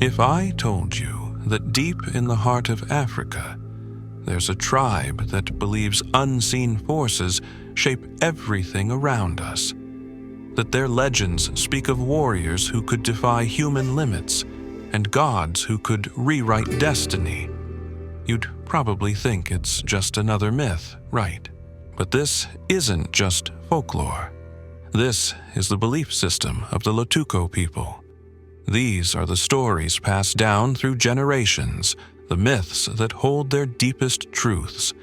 If I told you that deep in the heart of Africa, there's a tribe that believes unseen forces shape everything around us, that their legends speak of warriors who could defy human limits and gods who could rewrite destiny, you'd probably think it's just another myth, right? But this isn't just folklore. This is the belief system of the Lotuko people. These are the stories passed down through generations, the myths that hold their deepest truths,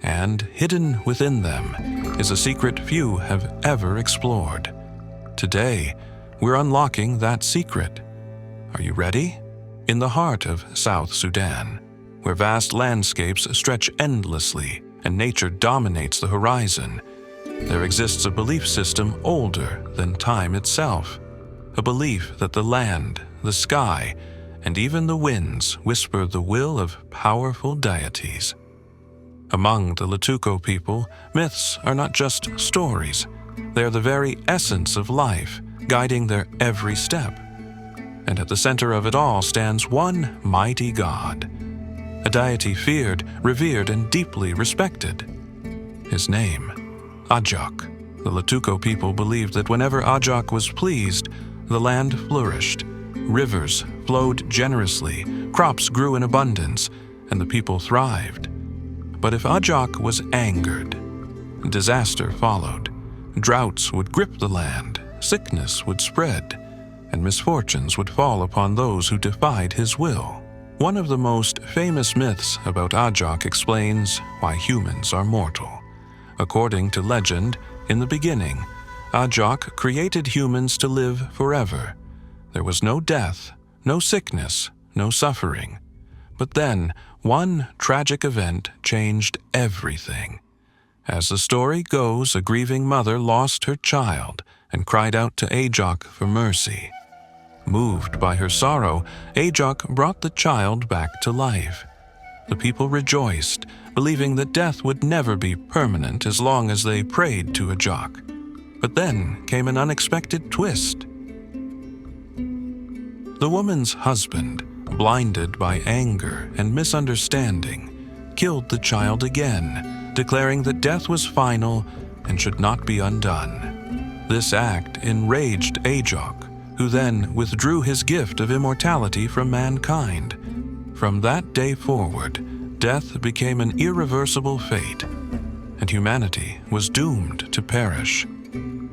and hidden within them is a secret few have ever explored. Today, we're unlocking that secret. Are you ready? In the heart of South Sudan, where vast landscapes stretch endlessly and nature dominates the horizon, there exists a belief system older than time itself. A belief that the land, the sky, and even the winds whisper the will of powerful deities. Among the Lotuko people, myths are not just stories. They are the very essence of life, guiding their every step. And at the center of it all stands one mighty god, a deity feared, revered, and deeply respected. His name, Ajak. The Lotuko people believed that whenever Ajak was pleased, the land flourished, rivers flowed generously, crops grew in abundance, and the people thrived. But if Ajak was angered, disaster followed. Droughts would grip the land, sickness would spread, and misfortunes would fall upon those who defied his will. One of the most famous myths about Ajak explains why humans are mortal. According to legend, in the beginning, Ajak created humans to live forever. There was no death, no sickness, no suffering. But then, one tragic event changed everything. As the story goes, a grieving mother lost her child and cried out to Ajak for mercy. Moved by her sorrow, Ajak brought the child back to life. The people rejoiced, believing that death would never be permanent as long as they prayed to Ajak. But then came an unexpected twist. The woman's husband, blinded by anger and misunderstanding, killed the child again, declaring that death was final and should not be undone. This act enraged Ajak, who then withdrew his gift of immortality from mankind. From that day forward, death became an irreversible fate, and humanity was doomed to perish.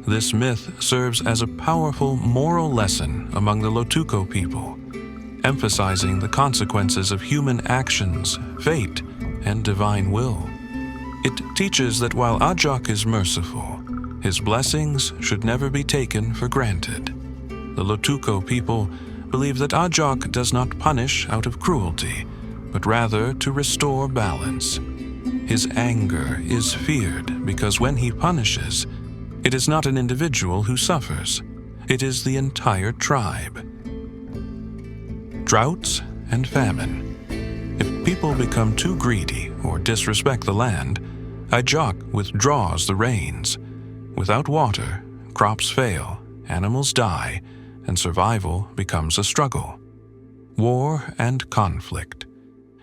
This myth serves as a powerful moral lesson among the Lotuko people, emphasizing the consequences of human actions, fate, and divine will. It teaches that while Ajak is merciful, his blessings should never be taken for granted. The Lotuko people believe that Ajak does not punish out of cruelty, but rather to restore balance. His anger is feared because when he punishes, it is not an individual who suffers, it is the entire tribe. Droughts and famine. If people become too greedy or disrespect the land, Ajak withdraws the rains. Without water, crops fail, animals die, and survival becomes a struggle. War and conflict.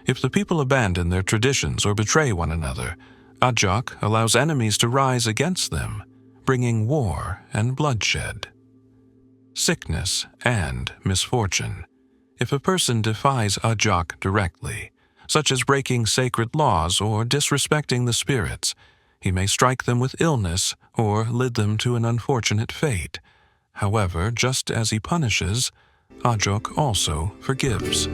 If the people abandon their traditions or betray one another, Ajak allows enemies to rise against them, bringing war and bloodshed. Sickness and misfortune. If a person defies Ajak directly, such as breaking sacred laws or disrespecting the spirits, he may strike them with illness or lead them to an unfortunate fate. However, just as he punishes, Ajak also forgives.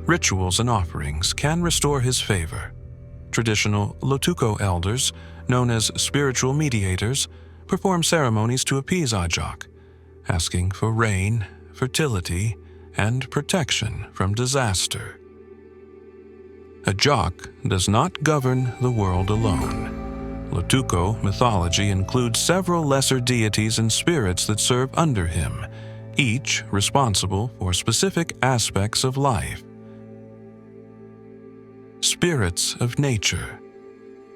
Rituals and offerings can restore his favor. Traditional Lotuko elders, known as spiritual mediators, perform ceremonies to appease Ajak, asking for rain, fertility, and protection from disaster. Ajak does not govern the world alone. Lotuko mythology includes several lesser deities and spirits that serve under him, each responsible for specific aspects of life. Spirits of nature.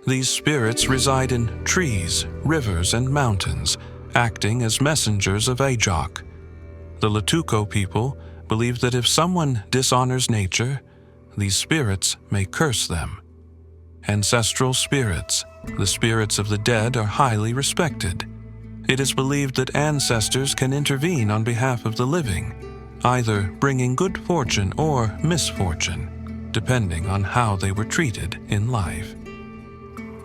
These spirits reside in trees, rivers, and mountains, acting as messengers of Ajak. The Lotuko people believe that if someone dishonors nature, these spirits may curse them. Ancestral spirits, the spirits of the dead, are highly respected. It is believed that ancestors can intervene on behalf of the living, either bringing good fortune or misfortune, depending on how they were treated in life.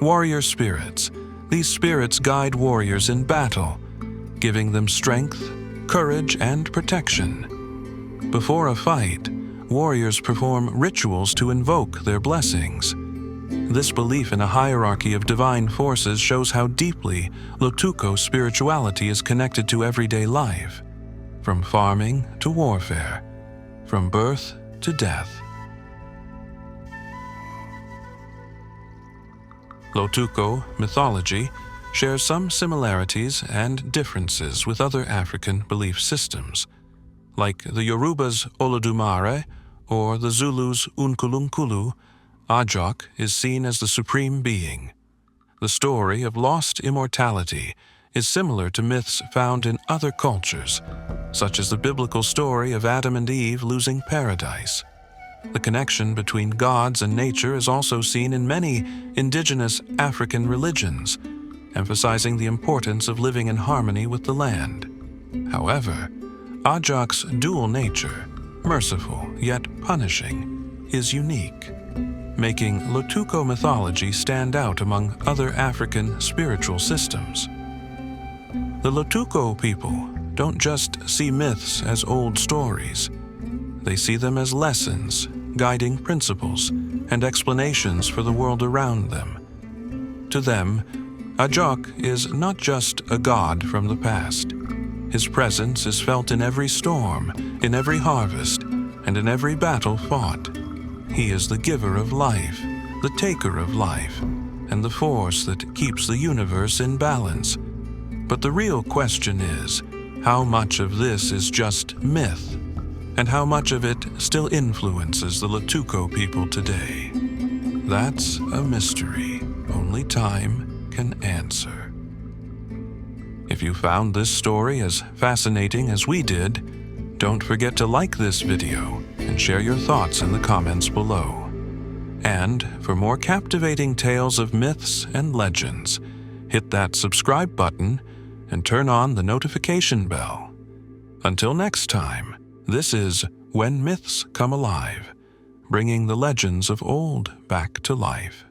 Warrior spirits. These spirits guide warriors in battle, giving them strength, courage, and protection. Before a fight, warriors perform rituals to invoke their blessings. This belief in a hierarchy of divine forces shows how deeply Lotuko spirituality is connected to everyday life, from farming to warfare, from birth to death. Lotuko mythology shares some similarities and differences with other African belief systems, like the Yoruba's Olodumare or the Zulu's Unkulunkulu. Ajak is seen as the supreme being. The story of lost immortality is similar to myths found in other cultures, such as the biblical story of Adam and Eve losing paradise. The connection between gods and nature is also seen in many indigenous African religions, emphasizing the importance of living in harmony with the land. However, Ajak's dual nature, merciful yet punishing, is unique, making Lotuko mythology stand out among other African spiritual systems. The Lotuko people don't just see myths as old stories. They see them as lessons, guiding principles, and explanations for the world around them. To them, Ajak is not just a god from the past. His presence is felt in every storm, in every harvest, and in every battle fought. He is the giver of life, the taker of life, and the force that keeps the universe in balance. But the real question is, how much of this is just myth, and how much of it still influences the Lotuko people today? That's a mystery only time can answer. If you found this story as fascinating as we did, don't forget to like this video and share your thoughts in the comments below. And for more captivating tales of myths and legends, hit that subscribe button and turn on the notification bell. Until next time, this is When Myths Come Alive, bringing the legends of old back to life.